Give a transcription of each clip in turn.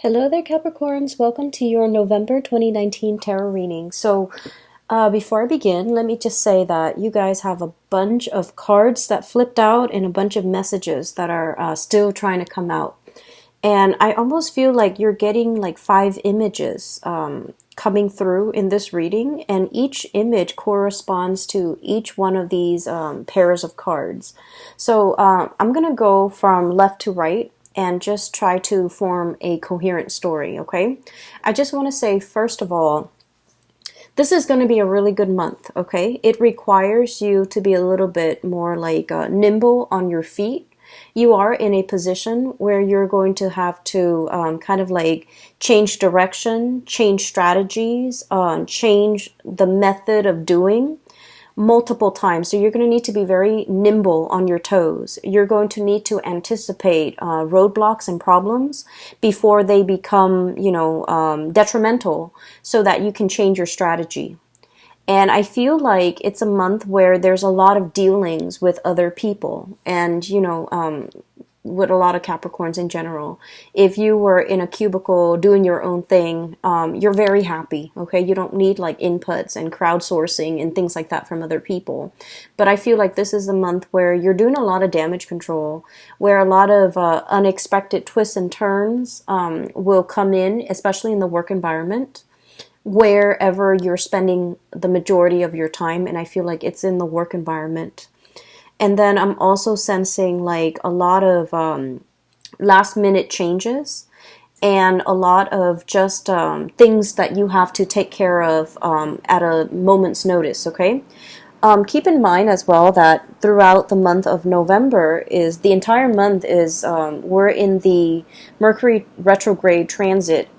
Hello there, Capricorns. Welcome to your November 2019 tarot reading. Before I begin, let me just say that you guys have a bunch of cards that flipped out and a bunch of messages that are still trying to come out. And I almost feel like you're getting like 5 images coming through in this reading, and each image corresponds to each one of these pairs of cards. I'm going to go from left to right and just try to form a coherent story, okay? I just want to say, first of all, this is going to be a really good month, okay? It requires you to be a little bit more like nimble on your feet. You are in a position where you're going to have to kind of like change direction, change strategies, change the method of doing multiple times. So you're going to need to be very nimble on your toes. You're going to need to anticipate roadblocks and problems before they become, detrimental, so that you can change your strategy. And I feel like it's a month where there's a lot of dealings with other people and, with a lot of Capricorns in general. If you were in a cubicle doing your own thing, you're very happy, okay? You don't need like inputs and crowdsourcing and things like that from other people. But I feel like this is a month where you're doing a lot of damage control, where a lot of unexpected twists and turns will come in, especially in the work environment, wherever you're spending the majority of your time. And I feel like it's in the work environment. And then I'm also sensing like a lot of last minute changes and a lot of just things that you have to take care of at a moment's notice, okay? Keep in mind as well that throughout the month of November the entire month is we're in the Mercury retrograde transit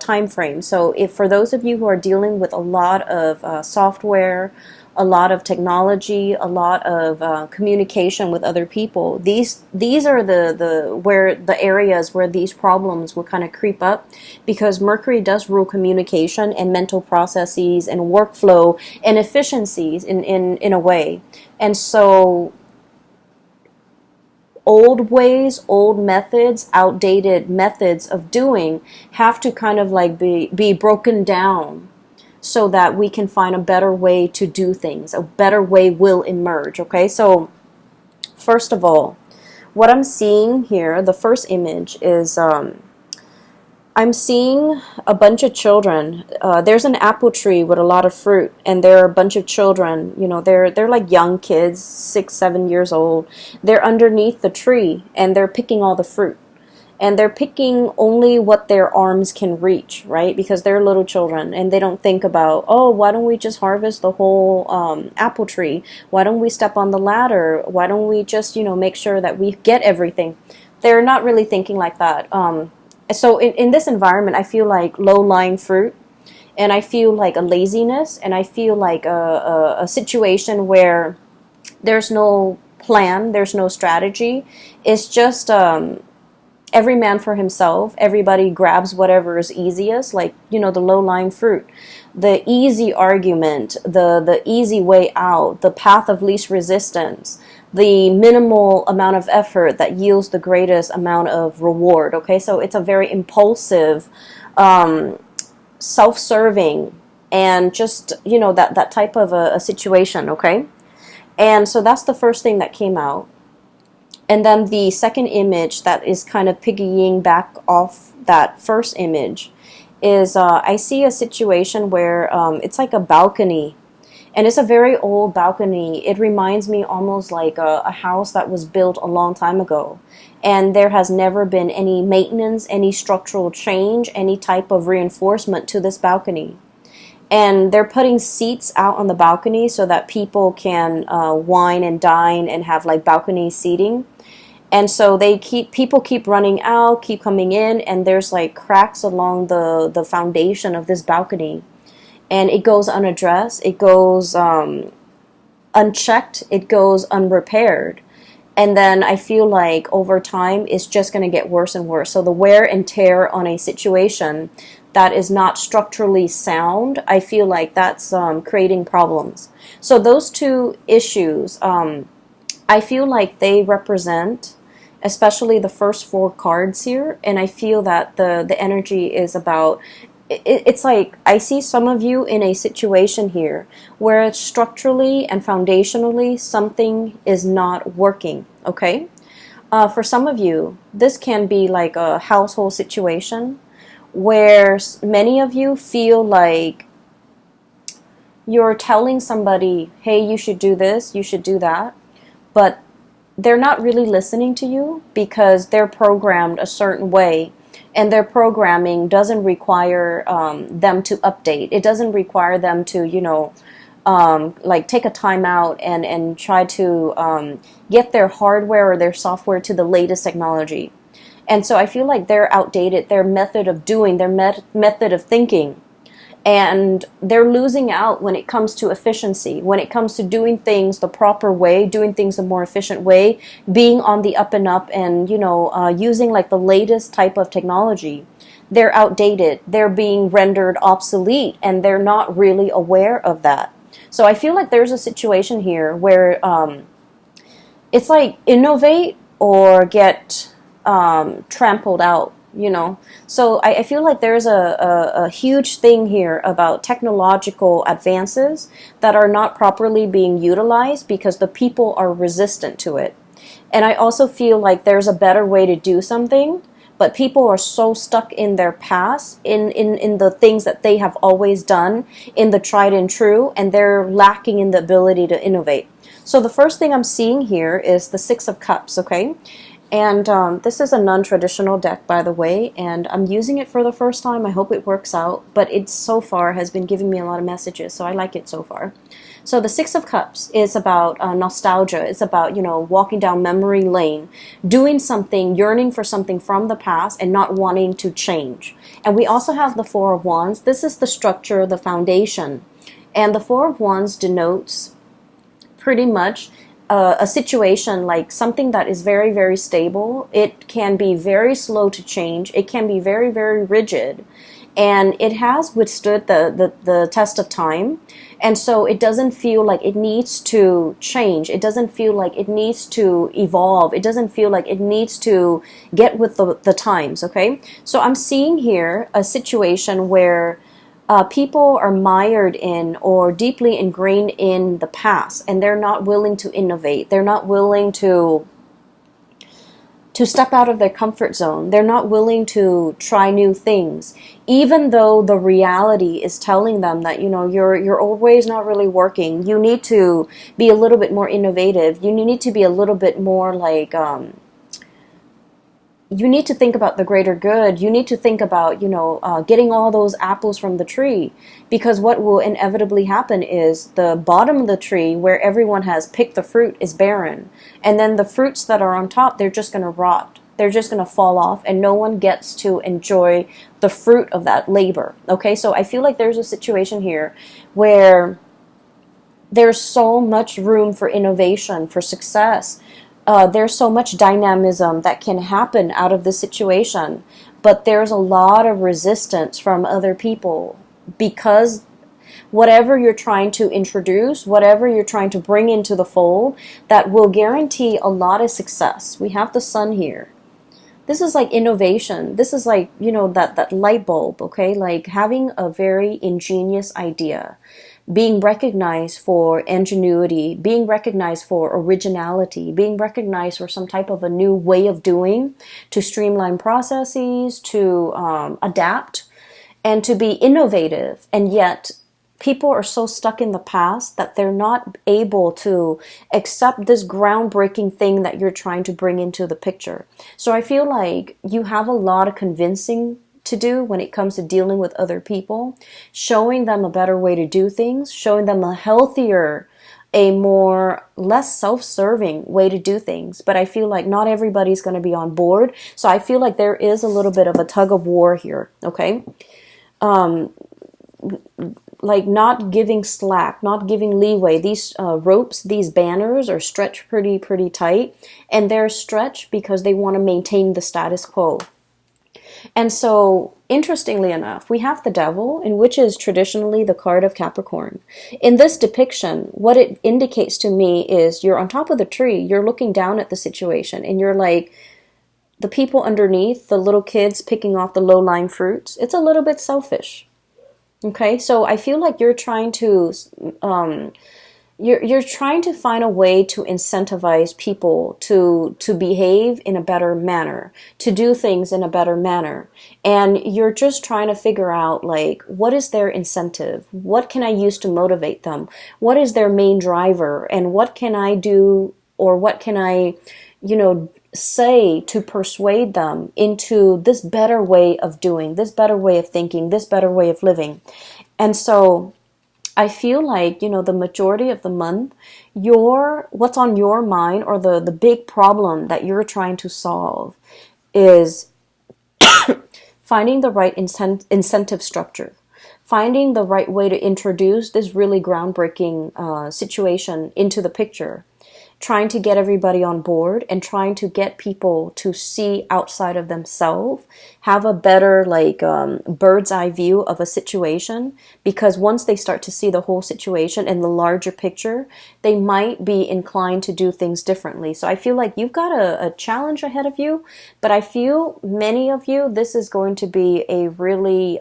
time frame. So if for those of you who are dealing with a lot of software, a lot of technology, a lot of communication with other people, these are the areas where these problems will kind of creep up, because Mercury does rule communication and mental processes and workflow and efficiencies in a way. And so old ways, old methods, outdated methods of doing have to kind of like be broken down, so that we can find a better way to do things. A better way will emerge, okay? So first of all, what I'm seeing here, the first image is I'm seeing a bunch of children. There's an apple tree with a lot of fruit, and there are a bunch of children. They're like young kids, 6, 7 years old. They're underneath the tree, and they're picking all the fruit. And they're picking only what their arms can reach, right? Because they're little children, and they don't think about, oh, why don't we just harvest the whole apple tree? Why don't we step on the ladder? Why don't we just, make sure that we get everything? They're not really thinking like that. So in this environment, I feel like low-lying fruit, and I feel like a laziness, and I feel like a situation where there's no plan, there's no strategy. It's just every man for himself. Everybody grabs whatever is easiest, like, the low-lying fruit. The easy argument, the easy way out, the path of least resistance, the minimal amount of effort that yields the greatest amount of reward, okay? So it's a very impulsive, self-serving, and just, that type of a situation, okay? And so that's the first thing that came out. And then the second image that is kind of piggying back off that first image is I see a situation where it's like a balcony. And it's a very old balcony. It reminds me almost like a house that was built a long time ago. And there has never been any maintenance, any structural change, any type of reinforcement to this balcony. And they're putting seats out on the balcony so that people can wine and dine and have like balcony seating. And so people keep running out, keep coming in, and there's like cracks along the foundation of this balcony. And it goes unaddressed, it goes unchecked, it goes unrepaired. And then I feel like over time, it's just going to get worse and worse. So the wear and tear on a situation that is not structurally sound, I feel like that's creating problems. So those two issues, I feel like they represent especially the first 4 cards here. And I feel that the energy is about, it's like I see some of you in a situation here where structurally and foundationally something is not working, okay? For some of you, this can be like a household situation where many of you feel like you're telling somebody, hey, you should do this, you should do that, but they're not really listening to you because they're programmed a certain way, and their programming doesn't require them to update. It doesn't require them to, like take a time out and try to get their hardware or their software to the latest technology. And so I feel like they're outdated, their method of doing, their method of thinking. And they're losing out when it comes to efficiency, when it comes to doing things the proper way, doing things the more efficient way, being on the up and up, and using like the latest type of technology. They're outdated, they're being rendered obsolete, and they're not really aware of that. So I feel like there's a situation here where it's like innovate or get trampled out. So I feel like there's a huge thing here about technological advances that are not properly being utilized because the people are resistant to it. And I also feel like there's a better way to do something, but people are so stuck in their past, in the things that they have always done, in the tried and true, and they're lacking in the ability to innovate. So the first thing I'm seeing here is the 6 of Cups, okay? And this is a non-traditional deck, by the way, and I'm using it for the first time. I hope it works out, but it so far has been giving me a lot of messages, so I like it so far. So the 6 of Cups is about nostalgia. It's about, walking down memory lane, doing something, yearning for something from the past and not wanting to change. And we also have the 4 of Wands. This is the structure, the foundation. And the 4 of Wands denotes pretty much a situation like something that is very, very stable. It can be very slow to change. It can be very, very rigid. And it has withstood the test of time. And so it doesn't feel like it needs to change. It doesn't feel like it needs to evolve. It doesn't feel like it needs to get with the times, okay? So I'm seeing here a situation where people are mired in or deeply ingrained in the past, and they're not willing to innovate. They're not willing to step out of their comfort zone. They're not willing to try new things, even though the reality is telling them that, your old way is not really working. You need to be a little bit more innovative. You need to be a little bit more like, you need to think about the greater good. You need to think about, getting all those apples from the tree, because what will inevitably happen is the bottom of the tree where everyone has picked the fruit is barren. And then the fruits that are on top, they're just going to rot. They're just going to fall off, and no one gets to enjoy the fruit of that labor. Okay, so I feel like there's a situation here where there's so much room for innovation, for success. There's so much dynamism that can happen out of this situation, but there's a lot of resistance from other people because whatever you're trying to introduce, whatever you're trying to bring into the fold, that will guarantee a lot of success. We have the Sun here. This is like innovation. This is like, that light bulb, okay? Like having a very ingenious idea, being recognized for ingenuity, being recognized for originality, being recognized for some type of a new way of doing, to streamline processes, to adapt, and to be innovative. And yet people are so stuck in the past that they're not able to accept this groundbreaking thing that you're trying to bring into the picture. So I feel like you have a lot of convincing to do when it comes to dealing with other people, showing them a better way to do things, showing them a healthier, a more less self-serving way to do things. But I feel like not everybody's going to be on board. So I feel like there is a little bit of a tug of war here, okay? Like not giving slack, not giving leeway. These ropes, these banners are stretched pretty tight, and they're stretched because they want to maintain the status quo. And so interestingly enough, we have the devil, and which is traditionally the card of Capricorn. In this depiction, what it indicates to me is you're on top of the tree, you're looking down at the situation, and you're like, the people underneath, the little kids picking off the low-lying fruits, it's a little bit selfish. Okay, so I feel like you're trying to you're trying to find a way to incentivize people to behave in a better manner, to do things in a better manner. And you're just trying to figure out, like, what is their incentive? What can I use to motivate them? What is their main driver? And what can I do, or what can I, say to persuade them into this better way of doing, this better way of thinking, this better way of living? And so I feel like, the majority of the month, what's on your mind, or the big problem that you're trying to solve, is finding the right incentive structure, finding the right way to introduce this really groundbreaking situation into the picture, trying to get everybody on board, and trying to get people to see outside of themselves, have a better bird's eye view of a situation, because once they start to see the whole situation and the larger picture, they might be inclined to do things differently. So I feel like you've got a challenge ahead of you, but I feel many of you, this is going to be a really,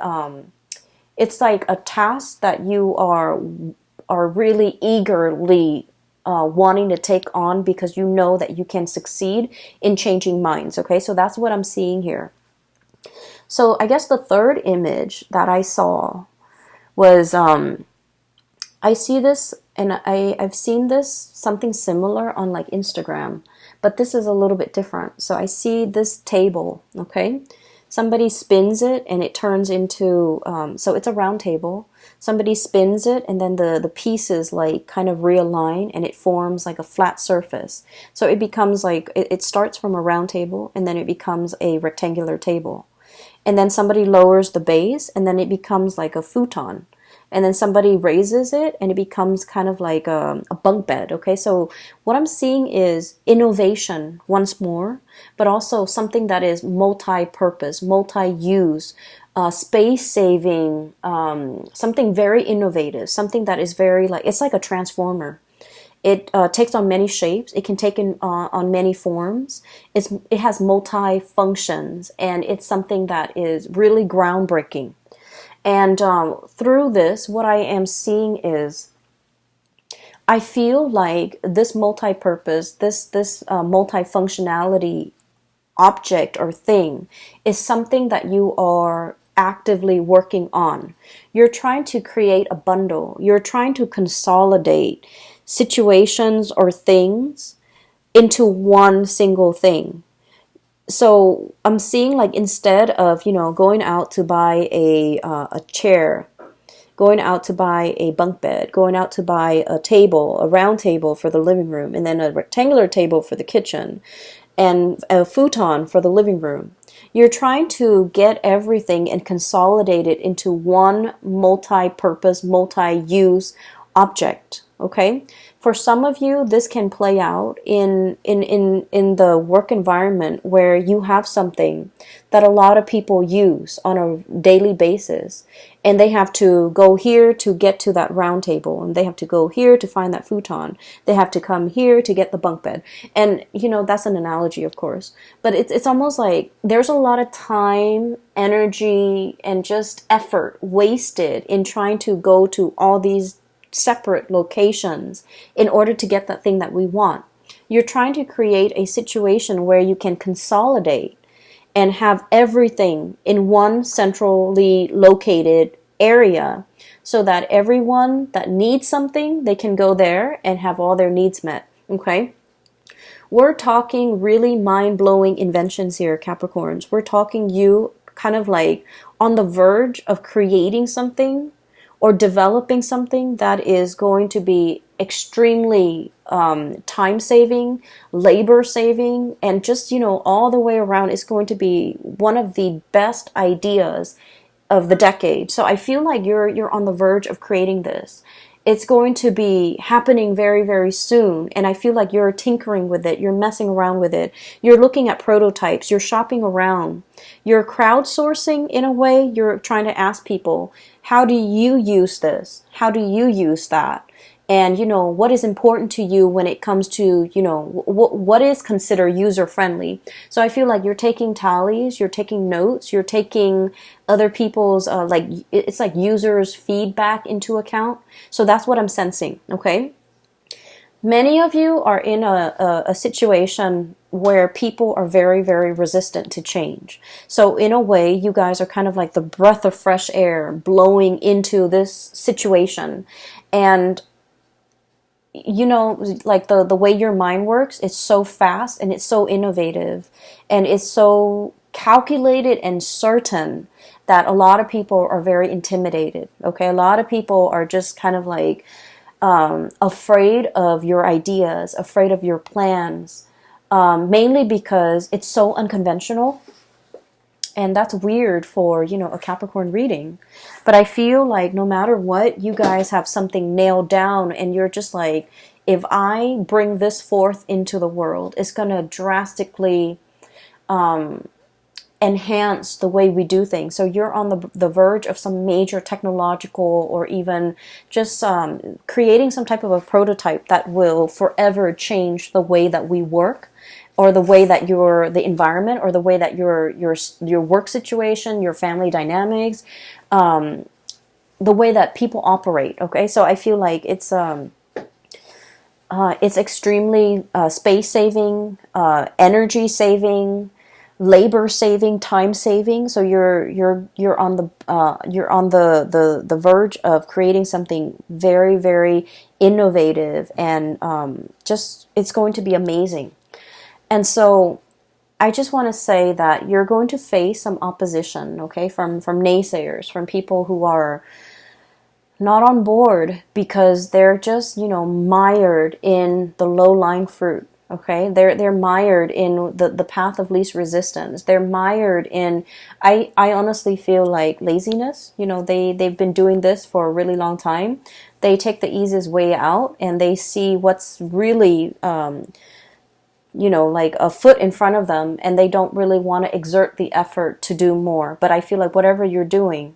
it's like a task that you are really eagerly wanting to take on, because you know that you can succeed in changing minds. Okay, so that's what I'm seeing here. So I guess the third image that I saw was, I see this, and I've seen this, something similar on like Instagram, but this is a little bit different. So I see this table, okay? Somebody spins it and it turns into, so it's a round table. Somebody spins it, and then the pieces like kind of realign, and it forms like a flat surface. So it becomes like, it starts from a round table, and then it becomes a rectangular table. And then somebody lowers the base, and then it becomes like a futon. And then somebody raises it, and it becomes kind of like a bunk bed. Okay, so what I'm seeing is innovation once more, but also something that is multi-purpose, multi-use, space-saving, something very innovative, something that is very it's like a transformer. It takes on many shapes. It can take on many forms. It has multi-functions, and it's something that is really groundbreaking. And through this, what I am seeing is, I feel like this multi-purpose, this multi-functionality object or thing is something that you are actively working on. You're trying to create a bundle. You're trying to consolidate situations or things into one single thing. So I'm seeing, like, instead of, going out to buy a chair, going out to buy a bunk bed, going out to buy a table, a round table for the living room, and then a rectangular table for the kitchen, and a futon for the living room. You're trying to get everything and consolidate it into one multi-purpose, multi-use object. Okay? For some of you, this can play out in the work environment where you have something that a lot of people use on a daily basis, and they have to go here to get to that round table, and they have to go here to find that futon. They have to come here to get the bunk bed. And, that's an analogy, of course, but it's almost like there's a lot of time, energy, and just effort wasted in trying to go to all these separate locations in order to get that thing that we want. You're trying to create a situation where you can consolidate and have everything in one centrally located area, so that everyone that needs something, they can go there and have all their needs met. Okay? We're talking really mind-blowing inventions here, Capricorns. We're talking you kind of like on the verge of creating something or developing something that is going to be extremely time-saving, labor-saving, and just, all the way around, it's going to be one of the best ideas of the decade. So I feel like you're on the verge of creating this. it's going to be happening very, very soon. And I feel like you're tinkering with it. You're messing around with it. You're looking at prototypes. You're shopping around. You're crowdsourcing in a way. You're trying to ask people, how do you use this? How do you use that? And, what is important to you when it comes to, what is considered user-friendly. So I feel like you're taking tallies, you're taking notes, you're taking other people's, it's like users' feedback into account. So that's what I'm sensing, okay? Many of you are in a situation where people are very, very resistant to change. So in a way, you guys are kind of like the breath of fresh air blowing into this situation. And like the way your mind works, it's so fast and it's so innovative and it's so calculated and certain that a lot of people are very intimidated. Okay, a lot of people are just kind of like afraid of your ideas, afraid of your plans, mainly because it's so unconventional. And that's weird for, a Capricorn reading. But I feel like no matter what, you guys have something nailed down and you're just like, if I bring this forth into the world, it's going to drastically enhance the way we do things. So you're on the verge of some major technological or even just creating some type of a prototype that will forever change the way that we work, or the way that the environment, or the way that your work situation, your family dynamics, the way that people operate. Okay, so I feel like it's extremely space saving, energy saving, labor saving, time saving. So you're on the verge of creating something very, very innovative, and just it's going to be amazing. And so I just want to say that you're going to face some opposition, okay, from naysayers, from people who are not on board because they're just, mired in the low-lying fruit, okay? They're mired in the path of least resistance. They're mired in, I honestly feel like laziness. They've been doing this for a really long time. They take the easiest way out and they see what's really like a foot in front of them, and they don't really want to exert the effort to do more. But I feel like whatever you're doing,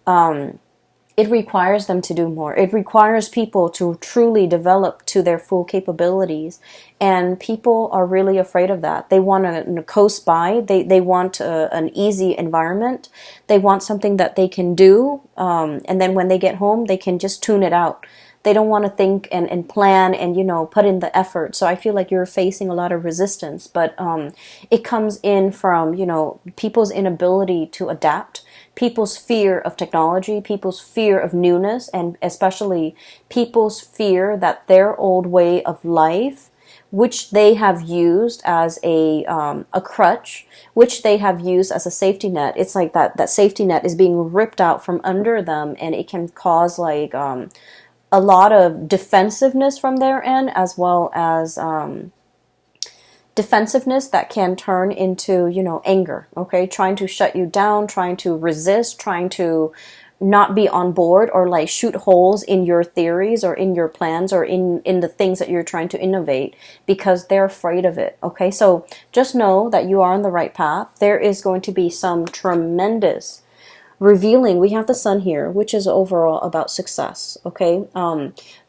it requires them to do more. It requires people to truly develop to their full capabilities. And people are really afraid of that. They want to coast by. They want an easy environment. They want something that they can do. And then when they get home, they can just tune it out. They don't want to think and plan and, put in the effort. So I feel like you're facing a lot of resistance. But it comes in from, people's inability to adapt, people's fear of technology, people's fear of newness, and especially people's fear that their old way of life, which they have used as a crutch, which they have used as a safety net. It's like that safety net is being ripped out from under them, and it can cause like a lot of defensiveness from their end, as well as defensiveness that can turn into, anger, okay? Trying to shut you down, trying to resist, trying to not be on board, or like shoot holes in your theories or in your plans or in the things that you're trying to innovate because they're afraid of it, okay? So just know that you are on the right path. There is going to be some tremendous revealing. We have the Sun here, which is overall about success, okay?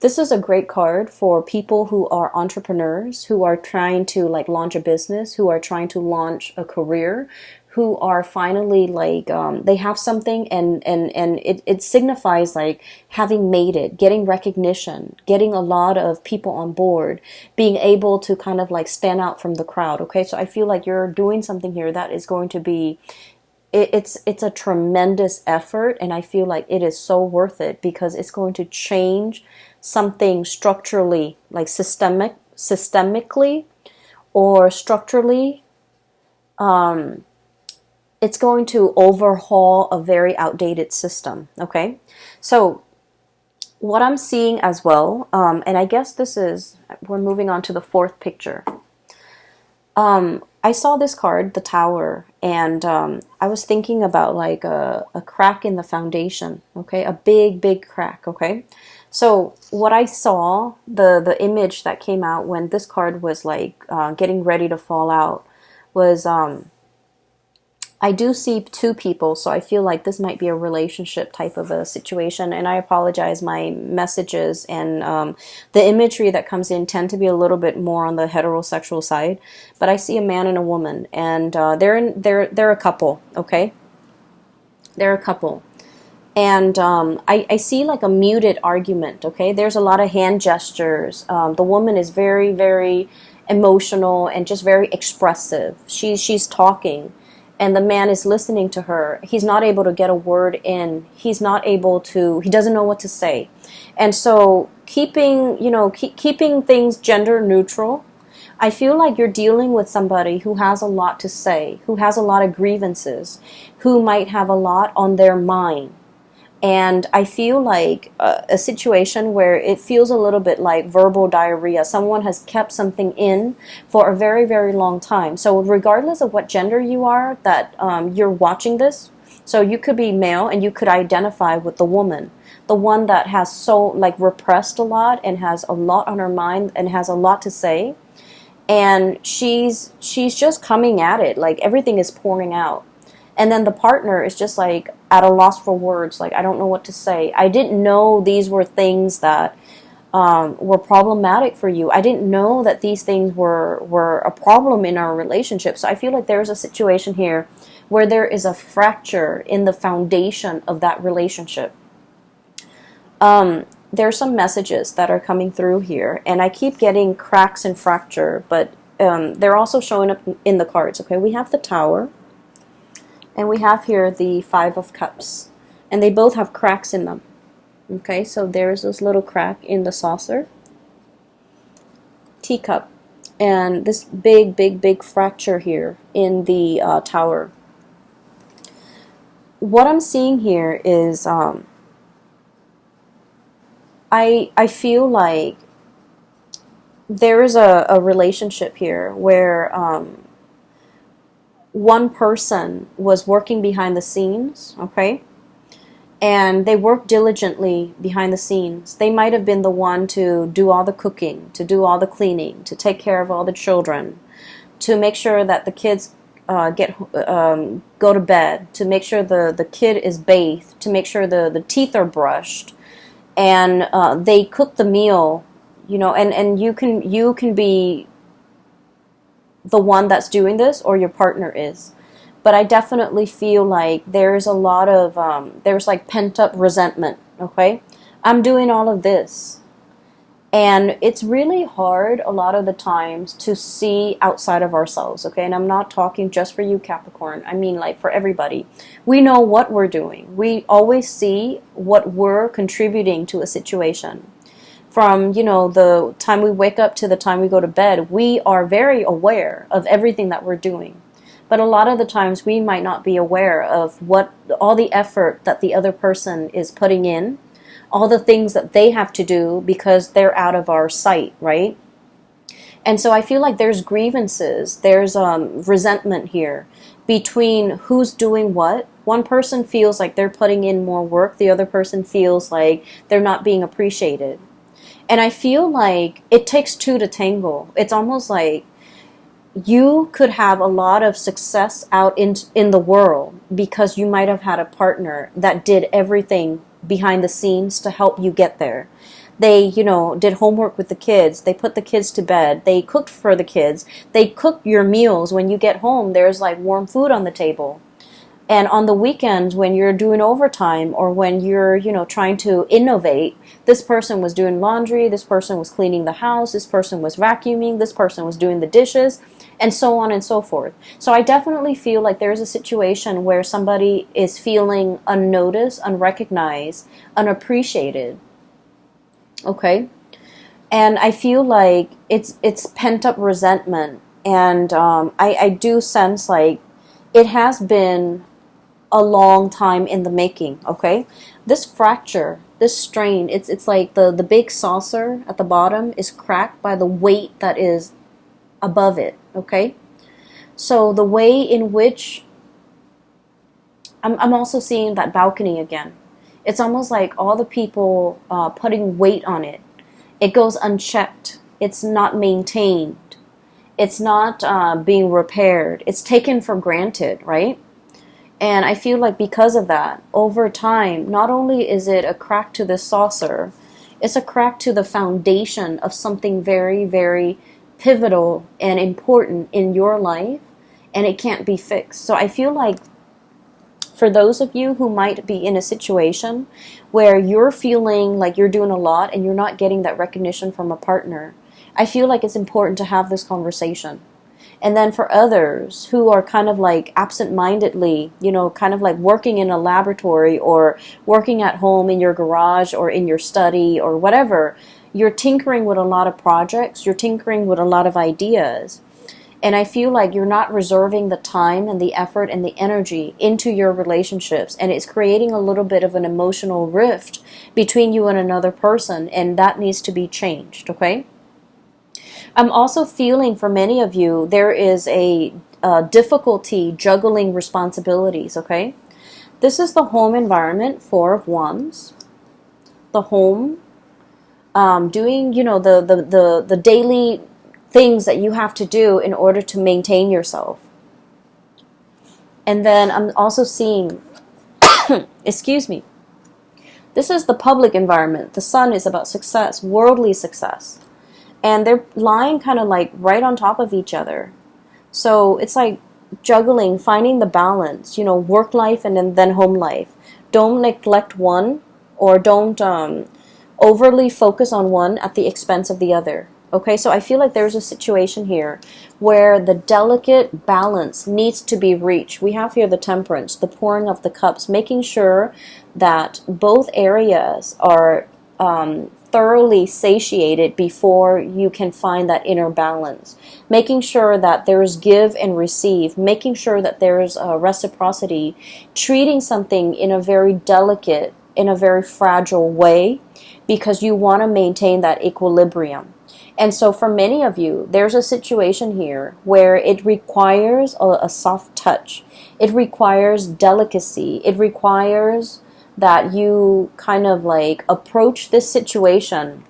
This is a great card for people who are entrepreneurs, who are trying to like launch a business, who are trying to launch a career, who are finally like, they have something and it signifies like having made it, getting recognition, getting a lot of people on board, being able to kind of like stand out from the crowd, okay? So I feel like you're doing something here that is going to be, it's a tremendous effort, and I feel like it is so worth it because it's going to change something structurally, like systemically or structurally. It's going to overhaul a very outdated system, okay? So what I'm seeing as well, and I guess we're moving on to the fourth picture. I saw this card, the Tower, and I was thinking about like a crack in the foundation, okay? A big, big crack, okay? So what I saw, the image that came out when this card was like getting ready to fall out, was I do see two people, so I feel like this might be a relationship type of a situation. And I apologize, my messages and the imagery that comes in tend to be a little bit more on the heterosexual side. But I see a man and a woman, and they're a couple. Okay, they're a couple. And I see like a muted argument, okay? There's a lot of hand gestures. The woman is very, very emotional and just very expressive. She's talking, and the man is listening to her. He's not able to get a word in. He doesn't know what to say. And so keeping things gender neutral, I feel like you're dealing with somebody who has a lot to say, who has a lot of grievances, who might have a lot on their mind. And I feel like a situation where it feels a little bit like verbal diarrhea. Someone has kept something in for a very, very long time. So regardless of what gender you are that you're watching this, so you could be male and you could identify with the woman, the one that has so like repressed a lot and has a lot on her mind and has a lot to say. And she's just coming at it, like everything is pouring out. And then the partner is just like at a loss for words, like, I don't know what to say. I didn't know these were things that were problematic for you. I didn't know that these things were a problem in our relationship. So I feel like there's a situation here where there is a fracture in the foundation of that relationship. There's some messages that are coming through here, and I keep getting cracks and fracture, but they're also showing up in the cards. Okay, we have the Tower. And we have here the Five of Cups. And they both have cracks in them. Okay, so there's this little crack in the saucer. Teacup. And this big, big, big fracture here in the Tower. What I'm seeing here is I feel like there is a relationship here where one person was working behind the scenes, okay? And they worked diligently behind the scenes. They might have been the one to do all the cooking, to do all the cleaning, to take care of all the children, to make sure that the kids go to bed, to make sure the kid is bathed, to make sure the teeth are brushed, and they cook the meal, and you can be the one that's doing this, or your partner is. But I definitely feel like there's a lot of there's like pent-up resentment. Okay, I'm doing all of this, and it's really hard a lot of the times to see outside of ourselves. Okay, and I'm not talking just for you, Capricorn. I mean, like, for everybody. We know what we're doing. We always see what we're contributing to a situation. From, the time we wake up to the time we go to bed, we are very aware of everything that we're doing. But a lot of the times we might not be aware of all the effort that the other person is putting in, all the things that they have to do because they're out of our sight, right? And so I feel like there's grievances, there's resentment here between who's doing what. One person feels like they're putting in more work, the other person feels like they're not being appreciated. And I feel like it takes two to tango. It's almost like you could have a lot of success out in the world because you might have had a partner that did everything behind the scenes to help you get there. They, did homework with the kids. They put the kids to bed. They cooked for the kids. They cook your meals. When you get home, there's like warm food on the table. And on the weekends, when you're doing overtime or when you're, trying to innovate, this person was doing laundry, this person was cleaning the house, this person was vacuuming, this person was doing the dishes, and so on and so forth. So I definitely feel like there's a situation where somebody is feeling unnoticed, unrecognized, unappreciated. Okay? And I feel like it's pent-up resentment. And I do sense like it has been a long time in the making, okay? This fracture, this strain, it's like the big saucer at the bottom is cracked by the weight that is above it, okay? So the way in which I'm also seeing that balcony again. It's almost like all the people putting weight on it. It goes unchecked. It's not maintained. It's not being repaired. It's taken for granted, right? And I feel like because of that, over time, not only is it a crack to the saucer, it's a crack to the foundation of something very, very pivotal and important in your life, and it can't be fixed. So I feel like for those of you who might be in a situation where you're feeling like you're doing a lot and you're not getting that recognition from a partner, I feel like it's important to have this conversation. And then for others who are kind of like absent-mindedly, kind of like working in a laboratory or working at home in your garage or in your study or whatever, you're tinkering with a lot of projects, you're tinkering with a lot of ideas. And I feel like you're not reserving the time and the effort and the energy into your relationships. And it's creating a little bit of an emotional rift between you and another person. And that needs to be changed, okay? I'm also feeling for many of you, there is a difficulty juggling responsibilities, okay? This is the home environment, Four of Wands. The home, doing, the daily things that you have to do in order to maintain yourself. And then I'm also seeing, excuse me, this is the public environment. The Sun is about success, worldly success. And they're lying kind of like right on top of each other. So it's like juggling, finding the balance, work life and then home life. Don't neglect one, or don't overly focus on one at the expense of the other. Okay, so I feel like there's a situation here where the delicate balance needs to be reached. We have here the Temperance, the pouring of the cups, making sure that both areas are thoroughly satiated before you can find that inner balance. Making sure that there's give and receive, making sure that there's reciprocity, treating something in a very delicate, in a very fragile way, because you want to maintain that equilibrium. And so for many of you, there's a situation here where it requires a soft touch. It requires delicacy. It requires that you kind of like approach this situation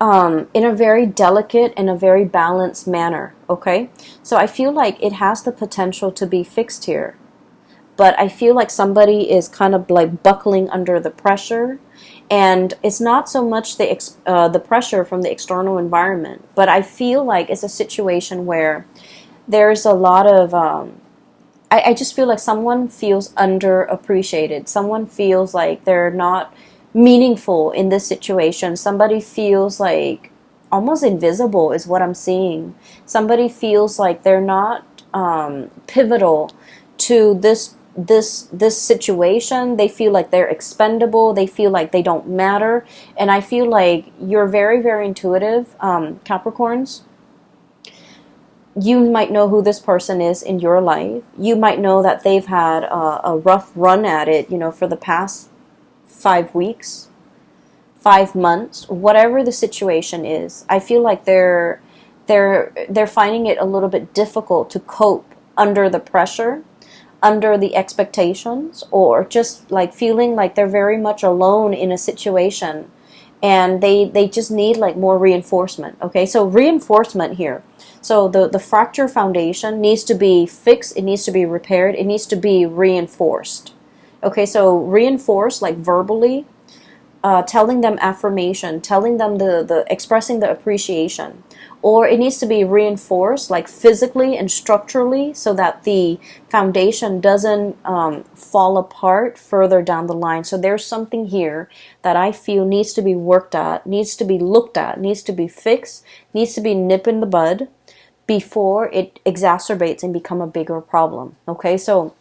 in a very delicate and a very balanced manner, okay? So I feel like it has the potential to be fixed here. But I feel like somebody is kind of like buckling under the pressure. And it's not so much the pressure from the external environment, but I feel like it's a situation where there's a lot of I just feel like someone feels underappreciated. Someone feels like they're not meaningful in this situation. Somebody feels like almost invisible is what I'm seeing. Somebody feels like they're not pivotal to this situation. They feel like they're expendable. They feel like they don't matter. And I feel like you're very, very intuitive, Capricorns. You might know who this person is in your life. You might know that they've had a rough run at it, for the past 5 weeks, 5 months, whatever the situation is. I feel like they're finding it a little bit difficult to cope under the pressure, under the expectations, or just like feeling like they're very much alone in a situation, and they just need like more reinforcement. Okay, so reinforcement here. So the fracture foundation needs to be fixed, it needs to be repaired, it needs to be reinforced. Okay, so reinforced like verbally, telling them affirmation, telling them the expressing the appreciation. Or it needs to be reinforced like physically and structurally so that the foundation doesn't fall apart further down the line. So there's something here that I feel needs to be worked at, needs to be looked at, needs to be fixed, needs to be nipped in the bud before it exacerbates and become a bigger problem. Okay, so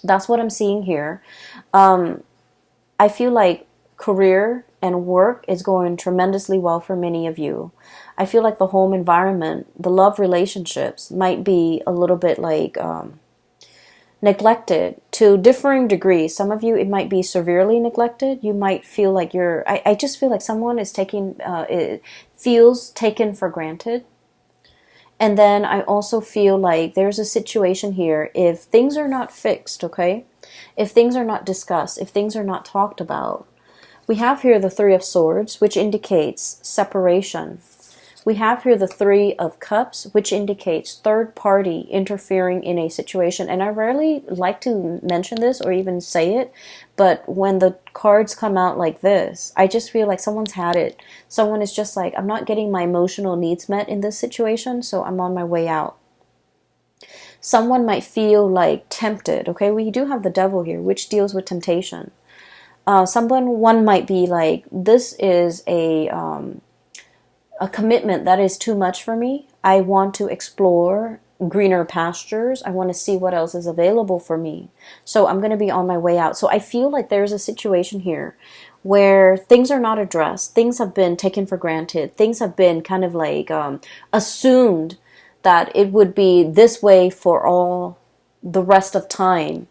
that's what I'm seeing here. I feel like career and work is going tremendously well for many of you. I feel like the home environment, the love relationships might be a little bit like neglected to differing degrees. Some of you, it might be severely neglected. You might feel like I just feel like someone is feels taken for granted. And then I also feel like there's a situation here, if things are not fixed, okay? If things are not discussed, if things are not talked about. We have here the Three of Swords, which indicates separation. We have here the Three of Cups, which indicates third party interfering in a situation. And I rarely like to mention this or even say it, but when the cards come out like this, I just feel like someone's had it. Someone is just like, I'm not getting my emotional needs met in this situation, so I'm on my way out. Someone might feel like tempted, okay? We do have the Devil here, which deals with temptation. One might be like, this is a commitment that is too much for me. I want to explore greener pastures. I want to see what else is available for me. So I'm going to be on my way out. So I feel like there's a situation here where things are not addressed. Things have been taken for granted. Things have been kind of like assumed that it would be this way for all the rest of time.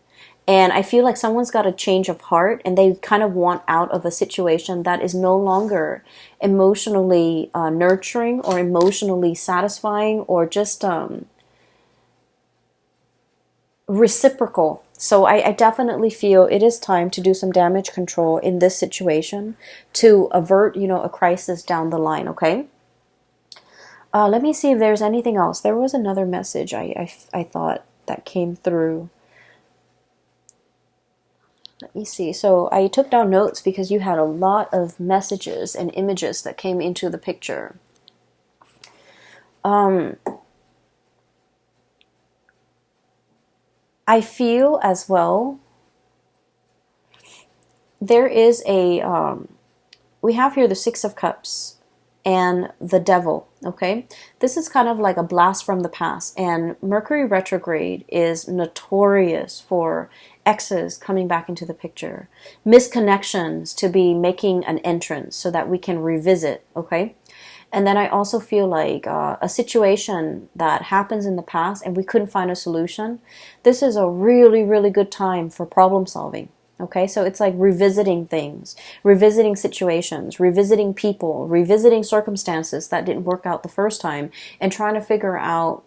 And I feel like someone's got a change of heart and they kind of want out of a situation that is no longer emotionally nurturing or emotionally satisfying or just reciprocal. So I definitely feel it is time to do some damage control in this situation to avert, a crisis down the line, okay? Let me see if there's anything else. There was another message I thought that came through. Let me see. So I took down notes because you had a lot of messages and images that came into the picture. I feel as well there is we have here the Six of Cups and the Devil, okay? This is kind of like a blast from the past, and Mercury retrograde is notorious for exes coming back into the picture, misconnections to be making an entrance so that we can revisit, okay? And then I also feel like a situation that happens in the past and we couldn't find a solution. This is a really, really good time for problem solving. Okay, so it's like revisiting things, revisiting situations, revisiting people, revisiting circumstances that didn't work out the first time, and trying to figure out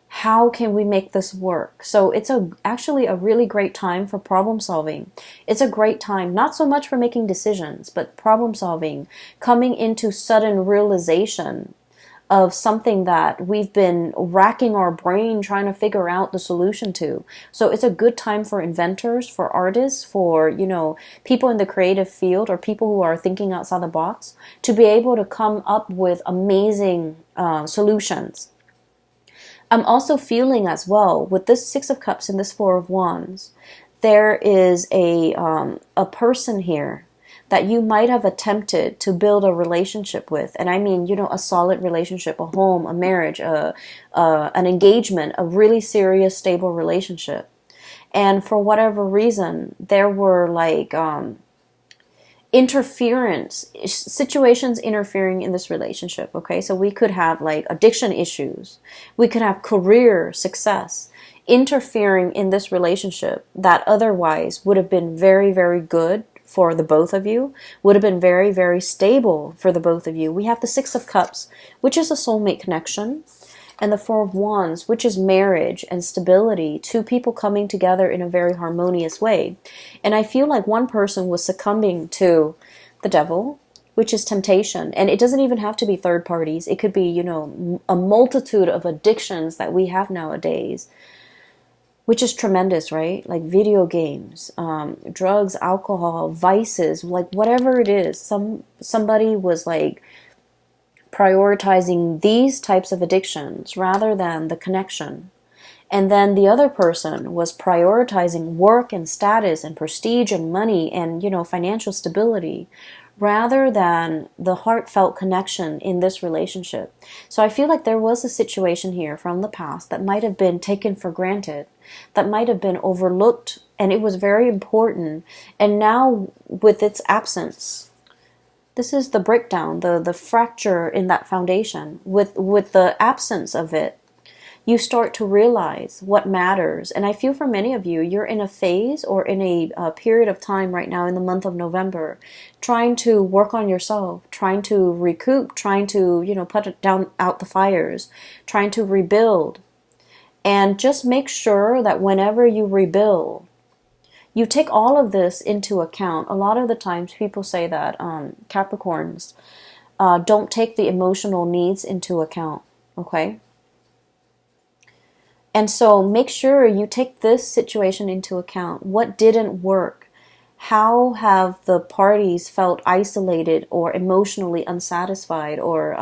how can we make this work. So it's actually a really great time for problem solving. It's a great time, not so much for making decisions, but problem solving, coming into sudden realization of something that we've been racking our brain trying to figure out the solution to. So it's a good time for inventors, for artists, for, people in the creative field or people who are thinking outside the box to be able to come up with amazing solutions. I'm also feeling as well with this Six of Cups and this Four of Wands, there is a person here that you might have attempted to build a relationship with. And I mean, a solid relationship, a home, a marriage, an engagement, a really serious, stable relationship. And for whatever reason, there were like situations interfering in this relationship, okay? So we could have like addiction issues. We could have career success interfering in this relationship that otherwise would have been very, very good for the both of you, would have been very, very stable for the both of you. We have the Six of Cups, which is a soulmate connection, and the Four of Wands, which is marriage and stability, two people coming together in a very harmonious way. And I feel like one person was succumbing to the Devil, which is temptation. And it doesn't even have to be third parties. It could be, a multitude of addictions that we have nowadays, which is tremendous, right? Like video games, drugs, alcohol, vices, like whatever it is. Somebody was like prioritizing these types of addictions rather than the connection. And then the other person was prioritizing work and status and prestige and money and, financial stability rather than the heartfelt connection in this relationship. So I feel like there was a situation here from the past that might have been taken for granted, that might have been overlooked, and it was very important. And now with its absence, this is the breakdown, the fracture in that foundation. With the absence of it, you start to realize what matters. And I feel for many of you, you're in a phase or in a period of time right now in the month of November, trying to work on yourself, trying to recoup, trying to, put it down out the fires, trying to rebuild. And just make sure that whenever you rebuild, you take all of this into account. A lot of the times people say that Capricorns don't take the emotional needs into account, okay? And so make sure you take this situation into account. What didn't work? How have the parties felt isolated or emotionally unsatisfied or,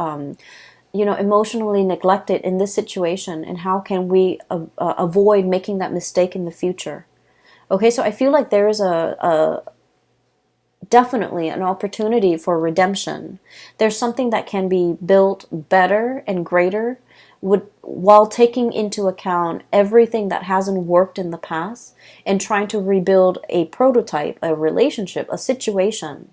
emotionally neglected in this situation? And how can we avoid making that mistake in the future? Okay, so I feel like there is definitely an opportunity for redemption. There's something that can be built better and greater while taking into account everything that hasn't worked in the past and trying to rebuild a prototype, a relationship, a situation,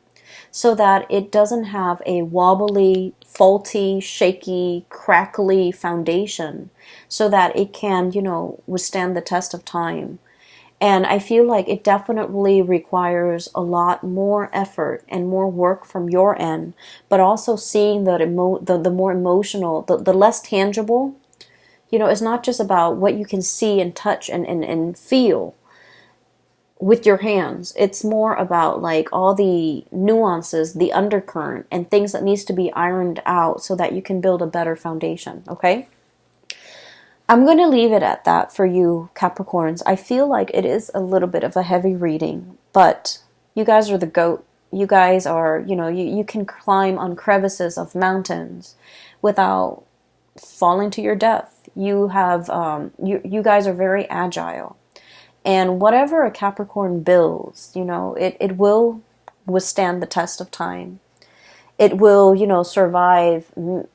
so that it doesn't have a wobbly, faulty, shaky, crackly foundation, so that it can, withstand the test of time. And I feel like it definitely requires a lot more effort and more work from your end, but also seeing the more emotional, the less tangible. It's not just about what you can see and touch and feel with your hands. It's more about like all the nuances, the undercurrent, and things that needs to be ironed out so that you can build a better foundation, okay? I'm going to leave it at that for you, Capricorns. I feel like it is a little bit of a heavy reading, but you guys are the GOAT. You guys are, you can climb on crevices of mountains without falling to your death. You have, you guys are very agile. And whatever a Capricorn builds, it will withstand the test of time. It will, survive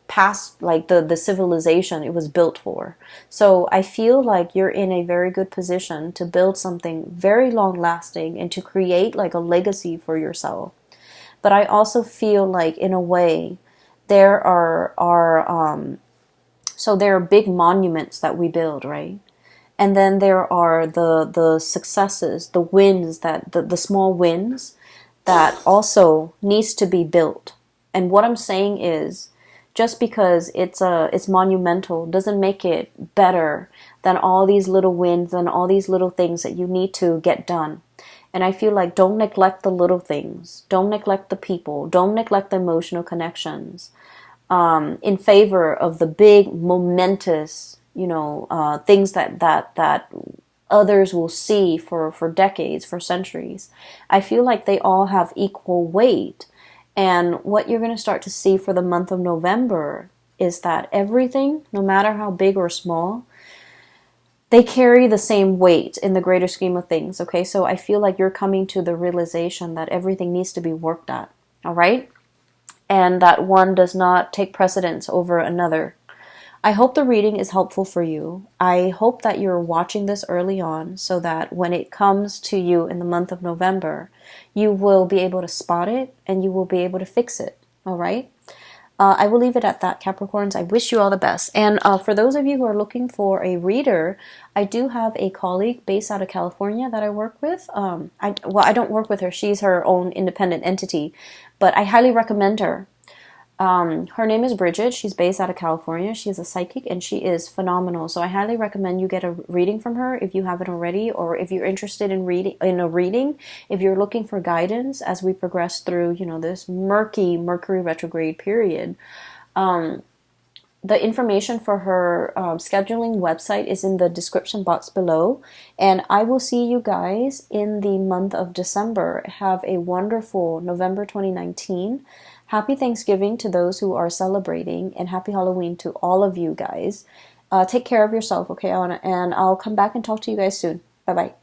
past like the civilization it was built for. So I feel like you're in a very good position to build something very long lasting and to create like a legacy for yourself. But I also feel like in a way there are big monuments that we build, right? And then there are the successes, the wins, that the small wins that also needs to be built. And what I'm saying is, just because it's monumental doesn't make it better than all these little wins and all these little things that you need to get done. And I feel like don't neglect the little things. Don't neglect the people. Don't neglect the emotional connections in favor of the big, momentous, things that others will see for decades, for centuries. I feel like they all have equal weight. And what you're going to start to see for the month of November is that everything, no matter how big or small, they carry the same weight in the greater scheme of things, okay? So I feel like you're coming to the realization that everything needs to be worked at, all right? And that one does not take precedence over another. I hope the reading is helpful for you. I hope that you're watching this early on so that when it comes to you in the month of November, you will be able to spot it and you will be able to fix it. All right? I will leave it at that, Capricorns. I wish you all the best. And for those of you who are looking for a reader, I do have a colleague based out of California that I work with. I don't work with her. She's her own independent entity, but I highly recommend her. Her name is Bridget. She's based out of California. She is a psychic and she is phenomenal. So I highly recommend you get a reading from her if you haven't already, or if you're interested in a reading, if you're looking for guidance as we progress through, this murky Mercury retrograde period. The information for her scheduling website is in the description box below. And I will see you guys in the month of December. Have a wonderful November 2019. Happy Thanksgiving to those who are celebrating, and happy Halloween to all of you guys. Take care of yourself, okay? And I'll come back and talk to you guys soon. Bye-bye.